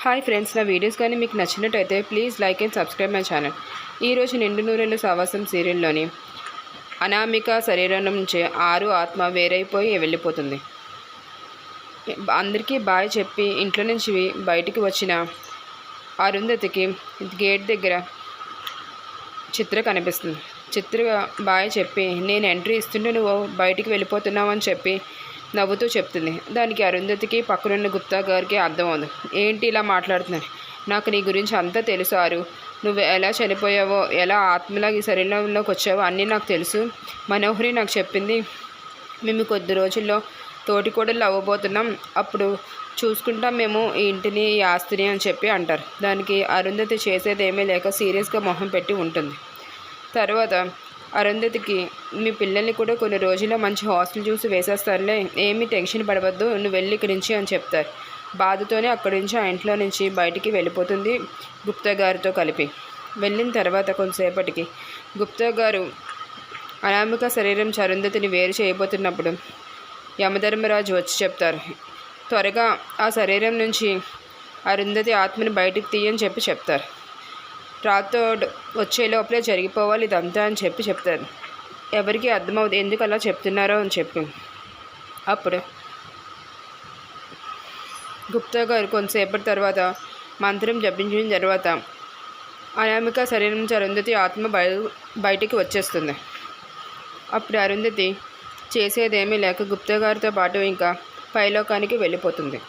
Hi friends, నా videos కానీ మీకు నచ్చినట్టయితే please like and subscribe my channel. ఈరోజు నిండు నూరేళ్ళ సావాసం సీరియల్లోని అనామిక శరీరం నుంచి ఆరు ఆత్మ వేరైపోయి వెళ్ళిపోతుంది. అందరికీ బాయ్ చెప్పి ఇంట్లో నుంచి బయటికి వచ్చిన అరుంధతికి గేట్ దగ్గర చిత్ర కనిపిస్తుంది. చిత్ర బాయ్ చెప్పి నేను ఎంట్రీ ఇస్తుంటే నువ్వు బయటికి వెళ్ళిపోతున్నావు అని చెప్పి నవ్వుతూ చెప్తుంది. దానికి అరుంధతికి పక్కనున్న గుప్తా గారికి అర్థం అవుతుంది. ఏంటి ఇలా మాట్లాడుతున్నాను, నాకు నీ గురించి అంతా తెలుసు ఆరు, నువ్వు ఎలా చనిపోయావో, ఎలా ఆత్మలాగా ఈ శరీరంలోకి వచ్చావో అన్నీ నాకు తెలుసు. మనోహరి నాకు చెప్పింది, మేము కొద్ది రోజుల్లో తోటికోడళ్ళు అవ్వబోతున్నాం, అప్పుడు చూసుకుంటాం మేము ఈ ఇంటిని ఈ ఆస్తిని అని చెప్పి అంటారు. దానికి అరుంధతి చేసేది ఏమీ లేక సీరియస్గా మొహం పెట్టి ఉంటుంది. తర్వాత అరుంధతికి మీ పిల్లల్ని కూడా కొన్ని రోజుల్లో మంచి హాస్టల్ చూసి వేసేస్తారులే, ఏమీ టెన్షన్ పడవద్దు, నువ్వు వెళ్ళి ఇక్కడి నుంచి అని చెప్తారు. బాధతోనే అక్కడి నుంచి ఆ ఇంట్లో నుంచి బయటికి వెళ్ళిపోతుంది గుప్తా గారితో కలిపి. వెళ్ళిన తర్వాత కొంతసేపటికి గుప్తా గారు అనామిక శరీరం అరుంధతిని వేరు చేయబోతున్నప్పుడు యమధర్మరాజు వచ్చి చెప్తారు, త్వరగా ఆ శరీరం నుంచి అరుంధతి ఆత్మని బయటికి తీయని చెప్పి చెప్తారు. రాతోడు వచ్చే లోపలే జరిగిపోవాలి ఇదంతా అని చెప్పి చెప్తారు. ఎవరికి అర్థమవుతుంది ఎందుకు అలా చెప్తున్నారో అని చెప్పి. అప్పుడు గుప్తా గారు కొంతసేపటి తర్వాత మంత్రం జపించిన తర్వాత అనామిక శరీరం నుంచి అరుంధతి ఆత్మ బయటికి వచ్చేస్తుంది. అప్పుడు అరుంధతి చేసేదేమీ లేక గుప్తా గారితో పాటు ఇంకా పైలోకానికి వెళ్ళిపోతుంది.